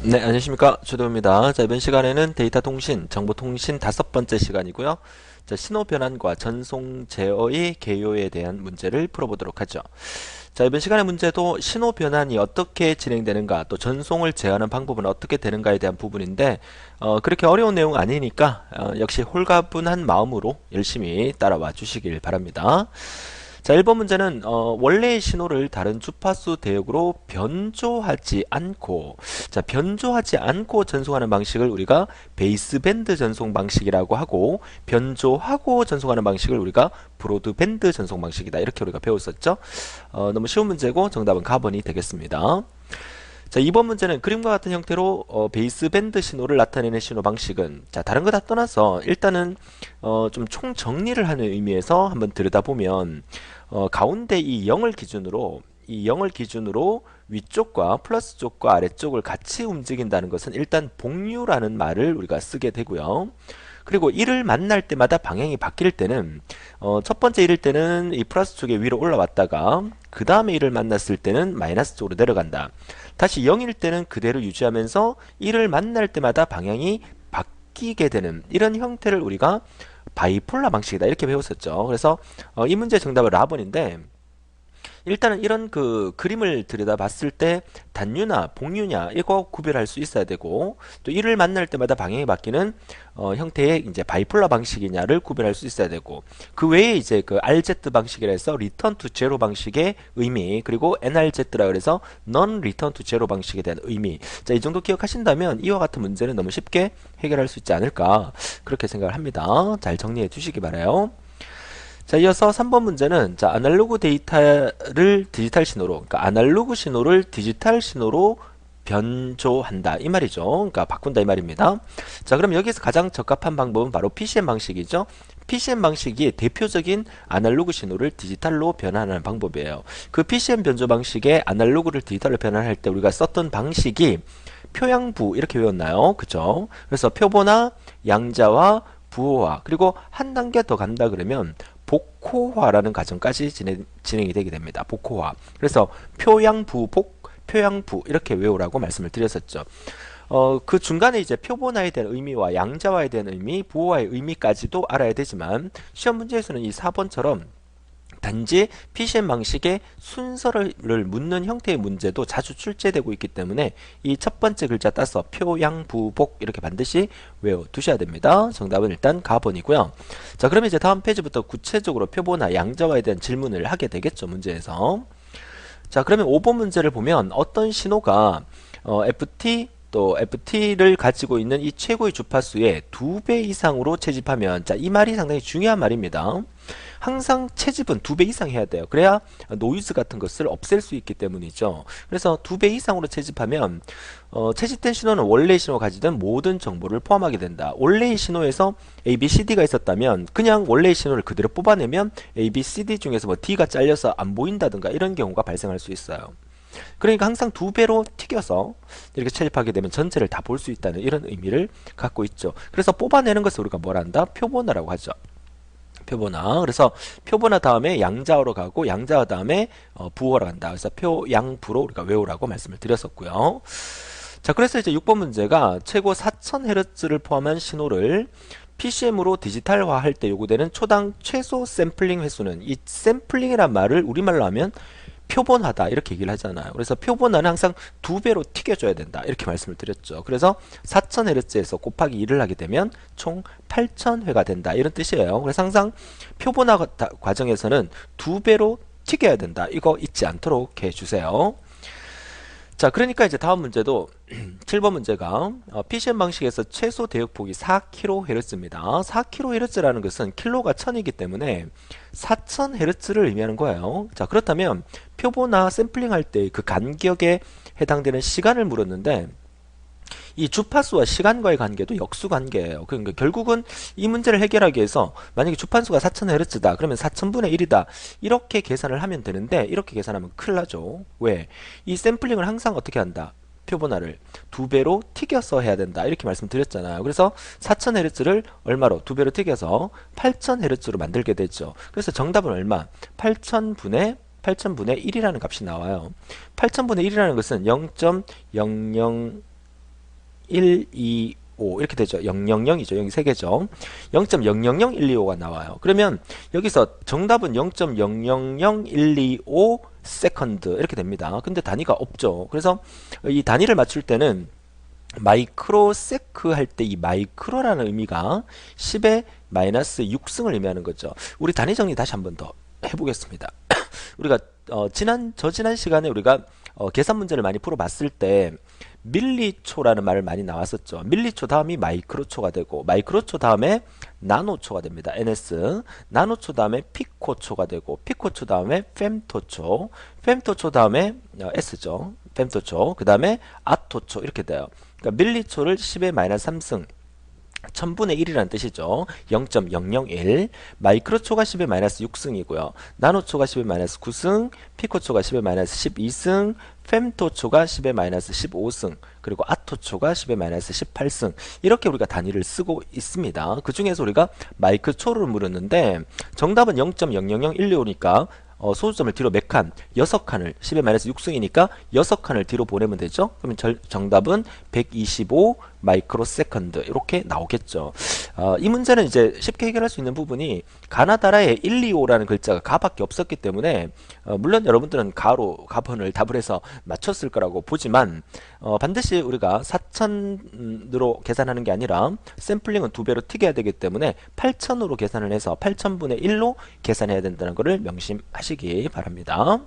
네, 안녕하십니까. 주도입니다. 자, 이번 시간에는 데이터 통신, 정보통신 5번째 시간이고요. 자, 신호 변환과 전송 제어의 개요에 대한 문제를 풀어보도록 하죠. 자, 이번 시간의 문제도 신호 변환이 어떻게 진행되는가, 또 전송을 제어하는 방법은 어떻게 되는가에 대한 부분인데, 그렇게 어려운 내용 아니니까, 역시 홀가분한 마음으로 열심히 따라와 주시길 바랍니다. 자, 1번 문제는 원래의 신호를 다른 주파수 대역으로 변조하지 않고, 자, 변조하지 않고 전송하는 방식을 우리가 베이스밴드 전송 방식이라고 하고, 변조하고 전송하는 방식을 우리가 브로드밴드 전송 방식이다, 이렇게 우리가 배웠었죠. 너무 쉬운 문제고 정답은 가번이 되겠습니다. 자, 2번 문제는 그림과 같은 형태로 베이스밴드 신호를 나타내는 신호 방식은, 자, 다른 거 다 떠나서 일단은 좀 총정리를 하는 의미에서 한번 들여다보면, 가운데 이 0을 기준으로 위쪽과 플러스 쪽과 아래쪽을 같이 움직인다는 것은 일단 복류라는 말을 우리가 쓰게 되고요. 그리고 1을 만날 때마다 방향이 바뀔 때는, 첫 번째 1일 때는 이 플러스 쪽에 위로 올라왔다가 그 다음에 1을 만났을 때는 마이너스 쪽으로 내려간다. 다시 0일 때는 그대로 유지하면서 1을 만날 때마다 방향이 바뀌게 되는 이런 형태를 우리가 바이폴라 방식이다, 이렇게 배웠었죠. 그래서 이 문제의 정답은 라번인데, 일단은 이런 그 그림을 들여다봤을 때 단유나 복유냐 이거 구별할 수 있어야 되고, 또 이를 만날 때마다 방향이 바뀌는 형태의 이제 바이폴라 방식이냐를 구별할 수 있어야 되고, 그 외에 이제 그 RZ 방식이라 해서 리턴 투 제로 방식의 의미, 그리고 NRZ라 그래서 non return to zero 방식에 대한 의미, 자, 이 정도 기억하신다면 이와 같은 문제는 너무 쉽게 해결할 수 있지 않을까, 그렇게 생각을 합니다. 잘 정리해 주시기 바라요. 자, 이어서 3번 문제는, 자, 아날로그 데이터를 디지털 신호로, 그러니까 아날로그 신호를 디지털 신호로 변조한다, 이 말이죠. 그러니까 바꾼다, 이 말입니다. 자, 그럼 여기서 가장 적합한 방법은 바로 PCM 방식이죠. PCM 방식이 대표적인 아날로그 신호를 디지털로 변환하는 방법이에요. 그 PCM 변조 방식의 아날로그를 디지털로 변환할 때 우리가 썼던 방식이 표양부, 이렇게 외웠나요? 그죠? 그래서 표본화, 양자화, 부호화, 그리고 한 단계 더 간다 그러면 복호화라는 과정까지 진행이 되게 됩니다. 복호화. 그래서 표양부복, 표양부, 이렇게 외우라고 말씀을 드렸었죠. 그 중간에 이제 표본화에 대한 의미와 양자화에 대한 의미, 부호화의 의미까지도 알아야 되지만, 시험 문제에서는 이 4번처럼 단지 PCM 방식의 순서를 묻는 형태의 문제도 자주 출제되고 있기 때문에 이 첫 번째 글자 따서 표양부복 이렇게 반드시 외워두셔야 됩니다. 정답은 일단 가번이고요. 자, 그러면 이제 다음 페이지부터 구체적으로 표본화, 양자화에 대한 질문을 하게 되겠죠, 문제에서. 자, 그러면 5번 문제를 보면 어떤 신호가 FT 또 FT를 가지고 있는 이 최고의 주파수의 2배 이상으로 채집하면, 자, 이 말이 상당히 중요한 말입니다. 항상 채집은 2배 이상 해야 돼요. 그래야 노이즈 같은 것을 없앨 수 있기 때문이죠. 그래서 2배 이상으로 채집하면 채집된 신호는 원래의 신호가 가지던 모든 정보를 포함하게 된다. 원래의 신호에서 A, B, C, D가 있었다면 그냥 원래의 신호를 그대로 뽑아내면 A, B, C, D 중에서 뭐 D가 잘려서 안 보인다든가 이런 경우가 발생할 수 있어요. 그러니까 항상 2배로 튀겨서 이렇게 채집하게 되면 전체를 다 볼 수 있다는 이런 의미를 갖고 있죠. 그래서 뽑아내는 것을 우리가 뭘 한다? 표본화라고 하죠. 표본화. 그래서 표본화 다음에 양자어로 가고, 양자어 다음에 부어로 간다. 그래서 표양부로 우리가 외우라고 말씀을 드렸었고요. 자, 그래서 이제 6번 문제가 최고 4000Hz를 포함한 신호를 PCM으로 디지털화할 때 요구되는 초당 최소 샘플링 횟수는, 이 샘플링이란 말을 우리말로 하면 표본화다, 이렇게 얘기를 하잖아요. 그래서 표본화는 항상 2배로 튀겨줘야 된다, 이렇게 말씀을 드렸죠. 그래서 4000Hz에서 곱하기 2를 하게 되면 총 8000회가 된다, 이런 뜻이에요. 그래서 항상 표본화 과정에서는 2배로 튀겨야 된다, 이거 잊지 않도록 해주세요. 자, 그러니까 이제 다음 문제도 7번 문제가 PCM 방식에서 최소 대역폭이 4kHz입니다. 4kHz라는 것은 킬로가 1000이기 때문에 4000Hz를 의미하는 거예요. 자, 그렇다면 표본화 샘플링 할 때 그 간격에 해당되는 시간을 물었는데, 이 주파수와 시간과의 관계도 역수 관계예요. 그러니까 결국은 이 문제를 해결하기 위해서 만약에 주파수가 4000Hz다 그러면 4000분의 1이다 이렇게 계산을 하면 되는데, 이렇게 계산하면 큰일 나죠. 왜? 이 샘플링을 항상 어떻게 한다? 표본화를 2배로 튀겨서 해야 된다, 이렇게 말씀드렸잖아요. 그래서 4000Hz를 얼마로? 2배로 튀겨서 8000Hz로 만들게 되죠. 그래서 정답은 얼마? 8000분의 1이라는 값이 나와요. 8000분의 1이라는 것은 0.00 1, 2, 5 이렇게 되죠. 000이죠. 여기 3개죠. 0.000125가 나와요. 그러면 여기서 정답은 0.000125 세컨드 이렇게 됩니다. 근데 단위가 없죠. 그래서 이 단위를 맞출 때는 마이크로 세크 할 때 이 마이크로라는 의미가 10의 마이너스 6승을 의미하는 거죠. 우리 단위 정리 다시 한번 더 해보겠습니다. 우리가 저지난 시간에 우리가 계산 문제를 많이 풀어봤을 때 밀리초라는 말을 많이 나왔었죠. 밀리초 다음이 마이크로초가 되고 마이크로초 다음에 나노초가 됩니다. ns 나노초 다음에 피코초가 되고 피코초 다음에 fem토초 fem토초 다음에 s죠. fem토초 그 다음에 아토초 이렇게 돼요. 그러니까 밀리초를 10의 마이너스 3승 1000분의 1이라는 뜻이죠. 0.001 마이크로초가 10의 마이너스 6승이고요. 나노초가 10의 마이너스 9승 피코초가 10의 마이너스 12승 fem토초가 10의 마이너스 15승 그리고 아토초가 10의 마이너스 18승 이렇게 우리가 단위를 쓰고 있습니다. 그 중에서 우리가 마이크로초를 물었는데 정답은 0.000125니까 소수점을 뒤로 몇 칸? 6칸을 10의 마이너스 6승이니까 6칸을 뒤로 보내면 되죠. 그러면 정답은 125 마이크로 세컨드 이렇게 나오겠죠. 이 문제는 이제 쉽게 해결할 수 있는 부분이 가나다라에 125라는 글자가 가밖에 없었기 때문에 물론 여러분들은 가번을 답을 해서 맞췄을 거라고 보지만 반드시 우리가 4000으로 계산하는 게 아니라 샘플링은 2배로 튀겨야 되기 때문에 8000으로 계산을 해서 8000분의 1로 계산해야 된다는 것을 명심하시기 바랍니다.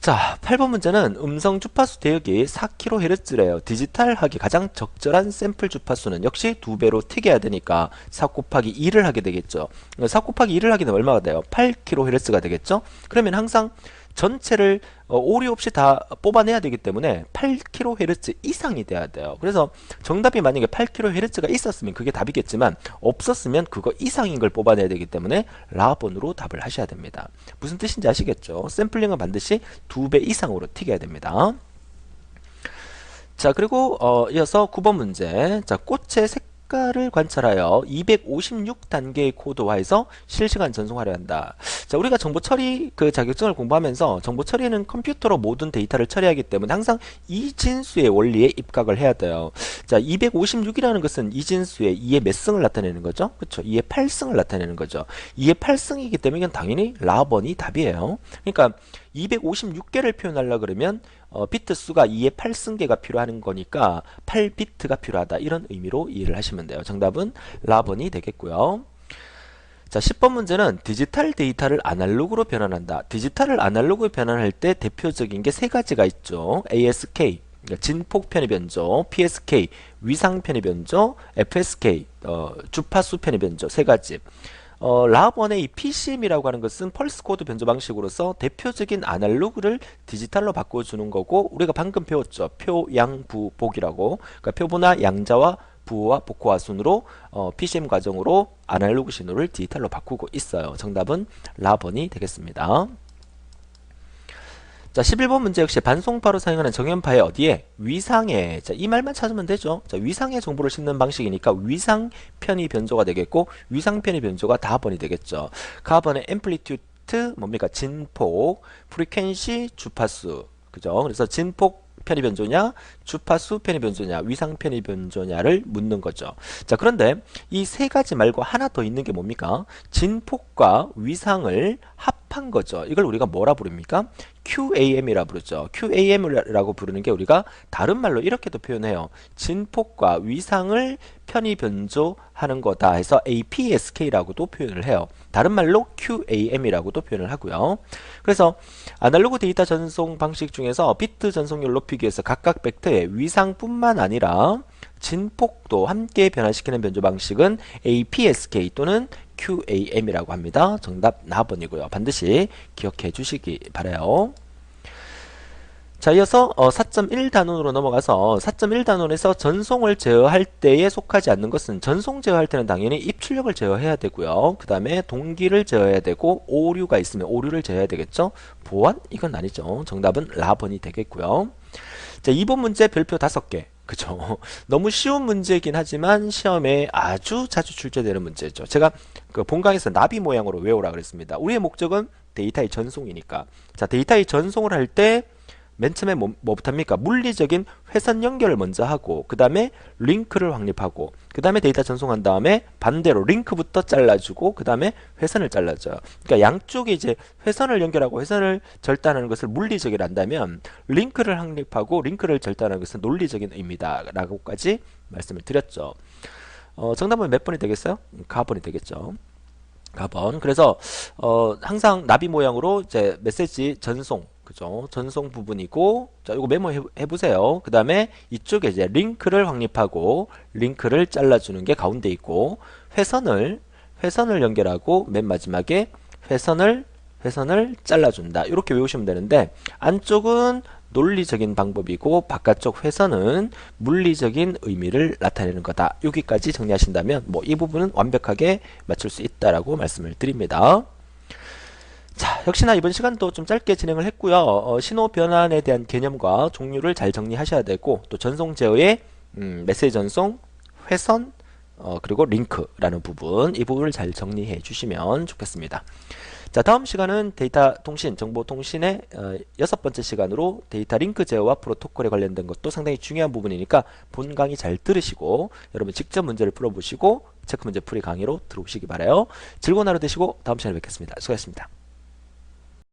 자, 8번 문제는 음성 주파수 대역이 4kHz래요. 디지털하기 가장 적절한 샘플 주파수는 역시 2배로 튀겨야 되니까 4 곱하기 2를 하게 되겠죠. 4 곱하기 2를 하게 되면 얼마가 돼요? 8kHz가 되겠죠? 그러면 항상 전체를 오류 없이 다 뽑아내야 되기 때문에 8kHz 이상이 돼야 돼요. 그래서 정답이 만약에 8kHz가 있었으면 그게 답이겠지만 없었으면 그거 이상인 걸 뽑아내야 되기 때문에 라번으로 답을 하셔야 됩니다. 무슨 뜻인지 아시겠죠? 샘플링은 반드시 2배 이상으로 튀겨야 됩니다. 자, 그리고 이어서 9번 문제. 자, 꽃의 색깔을 관찰하여 256단계의 코드화해서 실시간 전송하려 한다. 자, 우리가 정보 처리 그 자격증을 공부하면서 정보 처리는 컴퓨터로 모든 데이터를 처리하기 때문에 항상 이진수의 원리에 입각을 해야 돼요. 자, 256이라는 것은 이진수의 2의 몇 승을 나타내는 거죠? 그렇죠? 2의 8승을 나타내는 거죠. 2의 8승이기 때문에 이건 당연히 라번이 답이에요. 그러니까 256개를 표현하려 그러면 비트 수가 2의 8승계가 필요한 거니까 8비트가 필요하다 이런 의미로 이해를 하시면 돼요. 정답은 라번이 되겠고요. 자, 10번 문제는 디지털 데이터를 아날로그로 변환한다. 디지털을 아날로그로 변환할 때 대표적인 게 세 가지가 있죠. ASK 그러니까 진폭 편의 변조, PSK 위상 편의 변조, FSK 주파수 편의 변조 세 가지. 라번의 이 PCM이라고 하는 것은 펄스 코드 변조 방식으로서 대표적인 아날로그를 디지털로 바꿔주는 거고 우리가 방금 배웠죠. 표, 양, 부, 복이라고. 그러니까 표보나 양자와 부호와 복호화 순으로 PCM 과정으로 아날로그 신호를 디지털로 바꾸고 있어요. 정답은 라번이 되겠습니다. 자, 11번 문제 역시 반송파로 사용하는 정연파의 어디에? 위상에. 자, 이 말만 찾으면 되죠. 자, 위상의 정보를 싣는 방식이니까 위상 편의 변조가 되겠고 위상 편의 변조가 다번이 되겠죠. 가번의 앰플리튜드 뭡니까? 진폭, 프리퀀시, 주파수. 그죠? 그래서 진폭 편의 변조냐, 주파수 편의 변조냐, 위상 편의 변조냐를 묻는 거죠. 자, 그런데 이 세 가지 말고 하나 더 있는 게 뭡니까? 진폭과 위상을 합한 거죠. 이걸 우리가 뭐라 부릅니까? QAM이라 부르죠. QAM이라고 부르는 게 우리가 다른 말로 이렇게도 표현해요. 진폭과 위상을 편의 변조하는 거다 해서 APSK라고도 표현을 해요. 다른 말로 QAM이라고도 표현을 하고요. 그래서 아날로그 데이터 전송 방식 중에서 비트 전송률 높이기 위해서 각각 벡터의 위상뿐만 아니라 진폭도 함께 변화시키는 변조 방식은 APSK 또는 QAM이라고 합니다. 정답 나번이고요. 반드시 기억해 주시기 바라요. 자, 이어서 4.1 단원으로 넘어가서 4.1 단원에서 전송을 제어할 때에 속하지 않는 것은 전송 제어할 때는 당연히 입출력을 제어해야 되고요. 그 다음에 동기를 제어해야 되고 오류가 있으면 오류를 제어해야 되겠죠. 보안? 이건 아니죠. 정답은 라번이 되겠고요. 자, 2번 문제 별표 5개. 그죠? 너무 쉬운 문제이긴 하지만 시험에 아주 자주 출제되는 문제죠. 제가 그 본강에서 나비 모양으로 외우라 그랬습니다. 우리의 목적은 데이터의 전송이니까. 자, 데이터의 전송을 할 때 맨 처음에 뭐부터 합니까? 물리적인 회선 연결을 먼저 하고 그 다음에 링크를 확립하고 그 다음에 데이터 전송한 다음에 반대로 링크부터 잘라주고 그 다음에 회선을 잘라줘요. 그러니까 양쪽에 이제 회선을 연결하고 회선을 절단하는 것을 물리적이라 한다면 링크를 확립하고 링크를 절단하는 것은 논리적인 의미다 라고까지 말씀을 드렸죠. 정답은 몇 번이 되겠어요? 가번이 되겠죠. 가번. 그래서 항상 나비 모양으로 이제 메시지 전송, 그죠? 전송 부분이고, 자, 이거 메모해 보세요. 그 다음에 이쪽에 이제 링크를 확립하고 링크를 잘라주는 게 가운데 있고, 회선을 연결하고 맨 마지막에 회선을 잘라준다. 이렇게 외우시면 되는데 안쪽은 논리적인 방법이고 바깥쪽 회선은 물리적인 의미를 나타내는 거다. 여기까지 정리하신다면 뭐 이 부분은 완벽하게 맞출 수 있다라고 말씀을 드립니다. 자, 역시나 이번 시간도 좀 짧게 진행을 했고요. 신호 변환에 대한 개념과 종류를 잘 정리하셔야 되고 또 전송 제어의 메시지 전송, 회선, 그리고 링크라는 부분, 이 부분을 잘 정리해 주시면 좋겠습니다. 자, 다음 시간은 데이터 통신, 정보 통신의 여섯 번째 시간으로 데이터 링크 제어와 프로토콜에 관련된 것도 상당히 중요한 부분이니까 본 강의 잘 들으시고 여러분 직접 문제를 풀어보시고 체크 문제 풀이 강의로 들어오시기 바라요. 즐거운 하루 되시고 다음 시간에 뵙겠습니다. 수고하셨습니다.